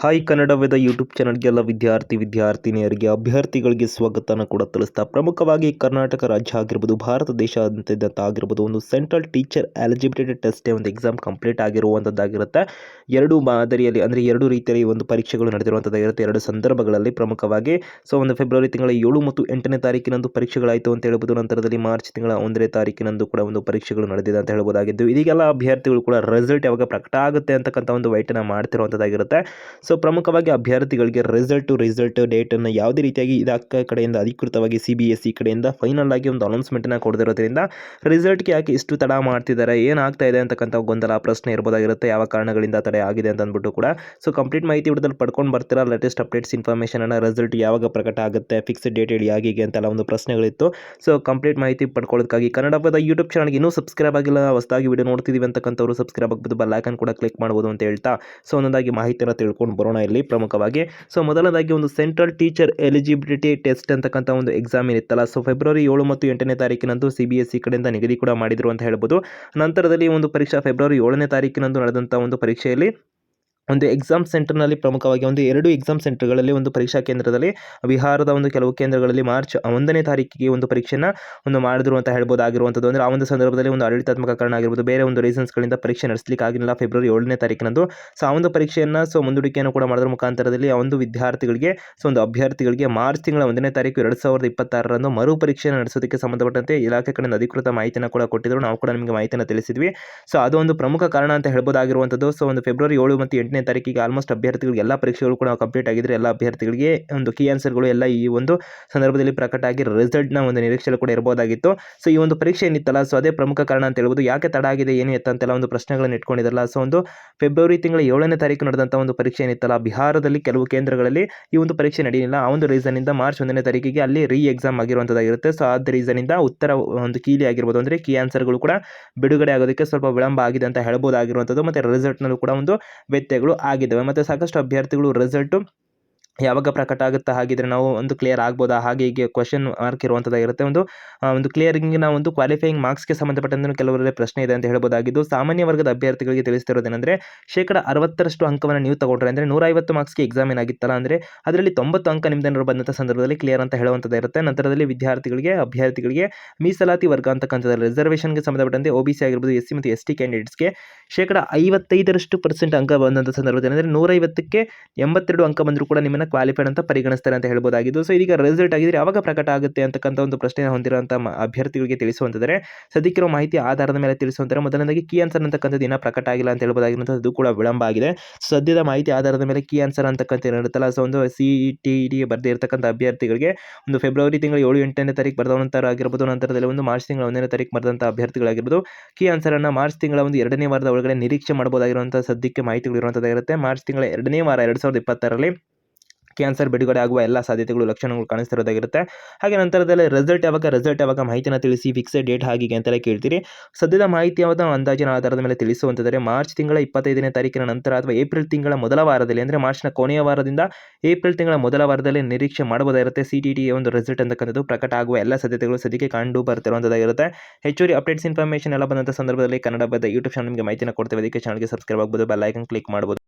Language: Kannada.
ಹಾಯ್ ಕನ್ನಡವೇದ ಯೂಟ್ಯೂಬ್ ಚಾನಲ್ಗೆಲ್ಲ ವಿದ್ಯಾರ್ಥಿನಿಯರಿಗೆ ಅಭ್ಯರ್ಥಿಗಳಿಗೆ ಸ್ವಾಗತನ ಕೂಡ ತಿಳಿಸ್ತಾ ಪ್ರಮುಖವಾಗಿ ಕರ್ನಾಟಕ ರಾಜ್ಯ ಆಗಿರ್ಬೋದು ಭಾರತ ದೇಶಾದ್ಯಂತ ಆಗಿರ್ಬೋದು ಒಂದು ಸೆಂಟ್ರಲ್ ಟೀಚರ್ ಎಲಿಜಿಬಿಲಿಟಿ ಟೆಸ್ಟ್ ಒಂದು ಎಕ್ಸಾಮ್ ಕಂಪ್ಲೀಟ್ ಆಗಿರುವಂಥದ್ದಾಗಿರುತ್ತೆ. ಎರಡು ಮಾದರಿಯಲ್ಲಿ ಅಂದರೆ ಎರಡು ರೀತಿಯಲ್ಲಿ ಒಂದು ಪರೀಕ್ಷೆಗಳು ನಡೆದಿರುವಂಥದ್ದಾಗಿರುತ್ತೆ ಎರಡು ಸಂದರ್ಭಗಳಲ್ಲಿ ಪ್ರಮುಖವಾಗಿ. ಸೊ ಒಂದು ಫೆಬ್ರವರಿ ತಿಂಗಳ 7 ಮತ್ತು 8ನೇ ತಾರೀಕಿನಂದು ಪರೀಕ್ಷೆಗಳಾಯಿತು ಅಂತ ಹೇಳ್ಬೋದು. ನಂತರದಲ್ಲಿ ಮಾರ್ಚ್ ತಿಂಗಳ 1ನೇ ತಾರೀಕಿನಂದು ಕೂಡ ಒಂದು ಪರೀಕ್ಷೆಗಳು ನಡೆದಿದೆ ಅಂತ ಹೇಳ್ಬೋದಾಗಿದ್ದು, ಇದೀಗೆಲ್ಲ ಅಭ್ಯರ್ಥಿಗಳು ಕೂಡ ರಿಸಲ್ಟ್ ಯಾವಾಗ ಪ್ರಕಟ ಆಗುತ್ತೆ ಅಂತಕ್ಕಂಥ ಒಂದು ವೈಟನ್ನು ಮಾಡ್ತಿರುವಂಥದ್ದಾಗಿರುತ್ತೆ. ಸೊ ಪ್ರಮುಖವಾಗಿ ಅಭ್ಯರ್ಥಿಗಳಿಗೆ ರಿಸಲ್ಟ್ ಡೇಟನ್ನು ಯಾವುದೇ ರೀತಿಯಾಗಿ ಇದಕ್ಕೆ ಕಡೆಯಿಂದ ಅಧಿಕೃತವಾಗಿ CBSE ಕಡೆಯಿಂದ ಫೈನಲ್ ಆಗಿ ಒಂದು ಅನೌನ್ಸ್ಮೆಂಟನ್ನು ಕೊಡದಿರೋದ್ರಿಂದ ರಿಸಲ್ಟ್ಗೆ ಯಾಕೆ ಇಷ್ಟು ತಡ ಮಾಡ್ತಿದ್ದಾರೆ, ಏನಾಗ್ತಾ ಇದೆ ಅಂತಕ್ಕಂಥ ಗೊಂದಲ ಪ್ರಶ್ನೆ ಇರ್ಬೋದಾಗಿರುತ್ತೆ. ಯಾವ ಕಾರಣಗಳಿಂದ ತಡೆ ಆಗಿದೆ ಅಂತ ಅಂದ್ಬಿಟ್ಟು ಕೂಡ. ಸೊ ಕಂಪ್ಲೀಟ್ ಮಾಹಿತಿ ವಿಡಿಯೋದಲ್ಲಿ ಪಡ್ಕೊಂಡು ಬರ್ತೀರಾ. ಲೇಟೆಸ್ಟ್ ಅಪ್ಡೇಟ್ಸ್ ಇನ್ಫಾರ್ಮೇಷನನ್ನು ರಿಸಲ್ಟ್ ಯಾವಾಗ ಪ್ರಕಟ ಆಗುತ್ತೆ, ಫಿಕ್ಸ್ಡ್ ಡೇಟ್ ಹೇಳಿ ಹೇಗೆ ಅಂತೆಲ್ಲ ಒಂದು ಪ್ರಶ್ನೆಗಳಿತ್ತು. ಸೊ ಕಂಪ್ಲೀಟ್ ಮಾಹಿತಿ ಪಡ್ಕೊಳ್ಳೋದಕ್ಕಾಗಿ ಕನ್ನಡದ ಯೂಟ್ಯೂಬ್ ಚಾನಲ್ಗೆ ಇನ್ನೂ ಸಬ್ಸ್ಕ್ರೈಬ್ ಆಗಿಲ್ಲ, ಹೊಸದಾಗಿ ವಿಡಿಯೋ ನೋಡ್ತಿದ್ದೀವಿ ಅಂತಕ್ಕಂಥವ್ರು ಸಬ್ಸ್ಕ್ರೈಬ್ ಆಗ್ಬೋದು, ಬೆಲ್ ಐಕಾನ್ ಕೂಡ ಕ್ಲಿಕ್ ಮಾಡ್ಬೋದು ಅಂತ ಹೇಳ್ತಾ ಸೊ ಒಂದೊಂದಾಗಿ ಮಾಹಿತಿಯನ್ನು ತಿಳ್ಕೊಂಡು ಬರೋಣ ಇಲ್ಲಿ ಪ್ರಮುಖವಾಗಿ. ಸೊ ಮೊದಲದಾಗಿ ಒಂದು ಸೆಂಟ್ರಲ್ ಟೀಚರ್ ಎಲಿಜಿಬಿಲಿಟಿ ಟೆಸ್ಟ್ ಅಂತಕ್ಕಂಥ ಒಂದು ಎಕ್ಸಾಮ್ ಏನಿತ್ತಲ್ಲ, ಸೊ ಫೆಬ್ರವರಿ 7 ಮತ್ತು 8ನೇ ತಾರೀಕಿನಂದು CBSE ಕಡೆಯಿಂದ ನಿಗದಿ ಕೂಡ ಮಾಡಿದ್ರು ಅಂತ ಹೇಳ್ಬೋದು. ನಂತರದಲ್ಲಿ ಒಂದು ಪರೀಕ್ಷಾ ಫೆಬ್ರವರಿ 7ನೇ ತಾರೀಕಿನಂದು ನಡೆದಂಥ ಒಂದು ಪರೀಕ್ಷೆಯಲ್ಲಿ ಒಂದು ಎಕ್ಸಾಮ್ ಸೆಂಟರ್ನಲ್ಲಿ ಪ್ರಮುಖವಾಗಿ ಒಂದು 2 ಎಕ್ಸಾಮ್ ಸೆಂಟರ್ಗಳಲ್ಲಿ ಒಂದು ಪರೀಕ್ಷಾ ಕೇಂದ್ರದಲ್ಲಿ ಬಿಹಾರದ ಒಂದು ಕೆಲವು ಕೇಂದ್ರಗಳಲ್ಲಿ ಮಾರ್ಚ್ 1ನೇ ತಾರೀಕಿಗೆ ಒಂದು ಪರೀಕ್ಷೆನ ಒಂದು ಮಾಡಿದ್ರು ಅಂತ ಹೇಳ್ಬೋದಾಗಿರುವಂಥದ್ದು. ಅಂದರೆ ಆ ಒಂದು ಸಂದರ್ಭದಲ್ಲಿ ಒಂದು ಆಡಳಿತಾತ್ಮಕ ಕಾರಣ ಆಗಿರ್ಬೋದು, ಬೇರೆ ಒಂದು ರೀಸನ್ಸ್ಗಳಿಂದ ಪರೀಕ್ಷೆ ನಡೆಸಲಿಕ್ಕೆ ಆಗಿಲ್ಲ ಫೆಬ್ರವರಿ 7ನೇ ತಾರೀಕಿನಂದು. ಸೊ ಆ ಒಂದು ಪರೀಕ್ಷೆಯನ್ನು ಮುಂದೂಡಿಕೆಯನ್ನು ಕೂಡ ಮಾಡೋದ್ರ ಮುಖಾಂತರದಲ್ಲಿ ಆ ಒಂದು ವಿದ್ಯಾರ್ಥಿಗಳಿಗೆ ಒಂದು ಅಭ್ಯರ್ಥಿಗಳಿಗೆ ಮಾರ್ಚ್ ತಿಂಗಳ 1ನೇ ತಾರೀಕು 2026ರಂದು ಮರು ಪರೀಕ್ಷೆಯನ್ನು ನಡೆಸೋದಕ್ಕೆ ಸಂಬಂಧಪಟ್ಟಂತೆ ಇಲಾಖೆ ಕಡೆಯಿಂದ ಅಧಿಕೃತ ಮಾಹಿತಿಯನ್ನು ಕೂಡ ಕೊಟ್ಟಿದ್ರು. ನಾವು ಕೂಡ ನಿಮಗೆ ಮಾಹಿತಿಯನ್ನು ತಿಳಿಸಿದ್ವಿ. ಸೊ ಅದು ಒಂದು ಪ್ರಮುಖ ಕಾರಣ ಅಂತ ಹೇಳ್ಬೋದಾಗಿರುವಂಥದ್ದು. ಸೊ ಒಂದು ಫೆಬ್ರವರಿ 7 ಮತ್ತು 8ನೇ ತಾರೀಕಿಗೆ ಆಲ್ಮೋಸ್ಟ್ ಅಭ್ಯರ್ಥಿಗಳಿಗೆ ಎಲ್ಲ ಪರೀಕ್ಷೆಗಳು ಕೂಡ ಕಂಪ್ಲೀಟ್ ಆಗಿದ್ರೆ ಎಲ್ಲ ಅಭ್ಯರ್ಥಿಗಳಿಗೆ ಒಂದು ಕೀ ಆನ್ಸರ್ಗಳು ಎಲ್ಲ ಈ ಒಂದು ಸಂದರ್ಭದಲ್ಲಿ ಪ್ರಕಟ ಆಗಿ ರಿಸಲ್ಟ್ನ ಒಂದು ನಿರೀಕ್ಷೆ ಕೂಡ ಇರಬಹುದಾಗಿತ್ತು. ಸೊ ಈ ಒಂದು ಪರೀಕ್ಷೆ ಏನಿತ್ತಲ್ಲ, ಸೊ ಅದೇ ಪ್ರಮುಖ ಕಾರಣ ಅಂತ ಹೇಳ್ಬೋದು. ಯಾಕೆ ತಡ ಆಗಿದೆ ಏನು ಎತ್ತಂತೆಲ್ಲ ಒಂದು ಪ್ರಶ್ನೆಗಳನ್ನು ಇಟ್ಕೊಂಡಿದ್ರಲ್ಲ. ಸೊ ಒಂದು ಫೆಬ್ರವರಿ ತಿಂಗಳ 7ನೇ ತಾರೀಕು ನಡೆದಂಥ ಒಂದು ಪರೀಕ್ಷೆ ಏನಿತ್ತಲ್ಲ, ಬಿಹಾರದಲ್ಲಿ ಕೆಲವು ಕೇಂದ್ರಗಳಲ್ಲಿ ಈ ಒಂದು ಪರೀಕ್ಷೆ ನಡೆಯಲಿಲ್ಲ. ಆ ಒಂದು ರೀಸನ್ನಿಂದ ಮಾರ್ಚ್ 1ನೇ ತಾರೀಕಿಗೆ ಅಲ್ಲಿ ಎಕ್ಸಾಮ್ ಆಗಿರುವಂಥದ್ದಾಗಿರುತ್ತೆ. ಸೊ ಆದ ರೀಸನ್ನಿಂದ ಉತ್ತರ ಒಂದು ಕೀಲಿ ಆಗಿರ್ಬೋದು, ಅಂದರೆ ಕೀ ಆನ್ಸರ್ಗಳು ಕೂಡ ಬಿಡುಗಡೆ ಆಗೋದಕ್ಕೆ ಸ್ವಲ್ಪ ವಿಳಂಬ ಆಗಿದೆ ಅಂತ ಹೇಳ್ಬೋದಾಗಿರುವಂಥದ್ದು. ಮತ್ತು ರಿಸಲ್ಟ್ನಲ್ಲೂ ಕೂಡ ಒಂದು ವ್ಯತ್ಯಯಗಳು ಆಗಿದ್ದಾವೆ. ಮತ್ತು ಸಾಕಷ್ಟು ಅಭ್ಯರ್ಥಿಗಳು ರಿಸಲ್ಟು ಯಾವಾಗ ಪ್ರಕಟ ಆಗುತ್ತಾ, ಹಾಗಿದ್ರೆ ನಾವು ಒಂದು ಕ್ಲಿಯರ್ ಆಗ್ಬೋದಾ, ಹಾಗೆ ಹೀಗೆ ಕ್ವಶನ್ ಮಾರ್ಕ್ ಇರುವಂಥದ್ದಾಗಿರುತ್ತೆ. ಒಂದು ಕ್ಲಿಯರಿಂಗಿನ ಒಂದು ಕ್ವಾಲಿಫೈಯಿಂಗ್ ಮಾರ್ಕ್ಸ್ಗೆ ಸಂಬಂಧಪಟ್ಟಂತೆ ಕೆಲವರಲ್ಲಿ ಪ್ರಶ್ನೆ ಇದೆ ಅಂತ ಹೇಳ್ಬೋದಾಗಿದ್ದು, ಸಾಮಾನ್ಯ ವರ್ಗದ ಅಭ್ಯರ್ಥಿಗಳಿಗೆ ತಿಳಿಸ್ತಿರೋದೇನೆಂದರೆ 60% ಅಂಕವನ್ನು ನೀವು ತಗೊಂಡ್ರೆ, ಅಂದರೆ 150 ಮಾರ್ಕ್ಸ್ಗೆ ಎಕ್ಸಾಮ್ ಏನಾಗಿತ್ತಲ್ಲ, ಅಂದರೆ ಅದರಲ್ಲಿ 90 ಅಂಕ ನಿಮ್ದೇನಾದ್ರು ಬಂದಂಥ ಸಂದರ್ಭದಲ್ಲಿ ಕ್ಲಿಯರ್ ಅಂತ ಹೇಳುವಂಥದ್ದಾಗಿರುತ್ತೆ. ನಂತರದಲ್ಲಿ ಅಭ್ಯರ್ಥಿಗಳಿಗೆ ಮೀಸಲಾತಿ ವರ್ಗ ಅಂತಕ್ಕಂಥದ್ದು ರಿಸರ್ವೇಷನ್ಗೆ ಸಂಬಂಧಪಟ್ಟಂತೆ OBC ಆಗಿರ್ಬೋದು, SC ಮತ್ತು ST ಕ್ಯಾಂಡಿಡೇಟ್ಸ್ಗೆ 55% ಅಂಕ ಬಂದಂಥ ಸಂದರ್ಭದಲ್ಲಿ, ಅಂದರೆ 150ಕ್ಕೆ 82 ಅಂಕ ಬಂದರೂ ಕೂಡ ನಿಮ್ಮನ್ನು ಕ್ವಾಲಿಫೈಡ್ ಅಂತ ಪರಿಗಣಿಸ್ತಾರೆ ಅಂತ ಹೇಳ್ಬೋದಾಗಿದ್ದು. ಸೊ ಇದೀಗ ರಿಸಲ್ಟ್ ಆಗಿದ್ರೆ ಯಾವಾಗ ಪ್ರಕಟ ಆಗುತ್ತೆ ಅಂತಕ್ಕಂಥ ಒಂದು ಪ್ರಶ್ನೆ ಹೊಂದಿರುವಂಥ ಅಭ್ಯರ್ಥಿಗಳಿಗೆ ತಿಳಿಸುವಂತಿದ್ದಾರೆ. ಸದ್ಯಕ್ಕಿರೋ ಮಾಹಿತಿ ಆಧಾರದ ಮೇಲೆ ತಿಳಿಸುವಂತಾರೆ. ಮೊದಲನೇದಾಗಿ ಕೀ ಆನ್ಸರ್ ಅಂತಕ್ಕಂಥದ್ದು ಇನ್ನೂ ಪ್ರಕಟ ಆಗಿಲ್ಲ ಅಂತ ಹೇಳ್ಬೋದಾಗಿರುವಂಥದ್ದು, ಅದು ಕೂಡ ವಿಳಂಬ ಆಗಿದೆ. ಸದ್ಯದ ಮಾಹಿತಿ ಆಧಾರದ ಮೇಲೆ ಕೀ ಆನ್ಸರ್ ಅಂತಕ್ಕಂಥ ಏನಿರುತ್ತಲ್ಲ, ಸೊ ಒಂದು CET ಬರೆದಿರ್ತಕ್ಕಂಥ ಅಭ್ಯರ್ಥಿಗಳಿಗೆ ಒಂದು ಫೆಬ್ರವರಿ ತಿಂಗಳ 7, 8ನೇ ತಾರೀಕು ಬರೆದಂಥ ಆಗಿರ್ಬೋದು, ನಂತರದಲ್ಲಿ ಒಂದು ಮಾರ್ಚ್ ತಿಂಗಳ 1ನೇ ತಾರೀಕು ಬರೆದಂಥ ಅಭ್ಯರ್ಥಿಗಳಾಗಿರ್ಬೋದು, ಕೀ ಆನ್ಸರನ್ನು ಮಾರ್ಚ್ ತಿಂಗಳ ಒಂದು 2ನೇ ವಾರದ ಒಳಗಡೆ ನಿರೀಕ್ಷೆ ಮಾಡಬಹುದಾಗಿರುವಂಥ ಸದ್ಯಕ್ಕೆ ಮಾಹಿತಿಗಳು ಇರುವಂಥದ್ದಾಗಿರುತ್ತೆ. ಮಾರ್ಚ್ ತಿಂಗಳ 2ನೇ ವಾರ 2026ರಲ್ಲಿ ಕ್ಯಾನ್ಸರ್ ಬಿಡುಗಡೆ ಆಗುವ ಎಲ್ಲ ಸಾಧ್ಯತೆಗಳು ಲಕ್ಷಣಗಳು ಕಾಣಿಸ್ತಿರೋದಾಗಿರುತ್ತೆ. ಹಾಗೆ ನಂತರದಲ್ಲಿ ರಿಸಲ್ಟ್ ಯಾವಾಗ ಮಾಹಿತಿನ ತಿಳಿಸಿ, ಫಿಕ್ಸೆಡ್ ಡೇಟ್ ಹಾಗೆ ಅಂತೆಲ್ಲ ಕೇಳ್ತೀರಿ. ಸದ್ಯದ ಮಾಹಿತಿ ಯಾವುದೋ ಅಂದಾಜಿನ ಆಧಾರದ ಮೇಲೆ ತಿಳಿಸುವಂತಿದ್ದಾರೆ. ಮಾರ್ಚ್ ತಿಂಗಳ 25ನೇ ತಾರೀಕಿನ ನಂತರ ಅಥವಾ ಏಪ್ರಿಲ್ ತಿಂಗಳ ಮೊದಲ ವಾರದಲ್ಲಿ, ಅಂದರೆ ಮಾರ್ಚ್ನ ಕೊನೆಯ ವಾರದಿಂದ ಏಪ್ರಿಲ್ ತಿಂಗಳ ಮೊದಲ ವಾರದಲ್ಲಿ ನಿರೀಕ್ಷೆ ಮಾಡಬಹುದಾಗಿರುತ್ತೆ. CTT ಒಂದು ರಿಸಲ್ಟ್ ಅಂತಕ್ಕಂಥದ್ದು ಪ್ರಕಟ ಆಗುವ ಎಲ್ಲ ಸಾಧ್ಯತೆಗಳು ಸದ್ಯಕ್ಕೆ ಕಂಡು ಬರ್ತಿರುವಂಥದ್ದಾಗಿರುತ್ತೆ. ಹೆಚ್ಚುವರಿ ಅಪ್ಡೇಟ್ಸ್ ಇನ್ಫಾರ್ಮೇಷನ್ ಎಲ್ಲ ಬಂದಂಥ ಸಂದರ್ಭದಲ್ಲಿ ಕನ್ನಡ ಯೂಟ್ಯೂಬ್ ಚಾನಲ್ ನಿಮಗೆ ಮಾಹಿತಿನ ಕೊಡ್ತೇವೆ. ಅದಕ್ಕೆ ಚಾನಲ್ಗೆ ಸಬ್ಸ್ಕ್ರೈಬ್ ಆಗ್ಬೋದು, ಬೆಲ್ ಐಕಾನ್ ಕ್ಲಿಕ್ ಮಾಡ್ಬೋದು.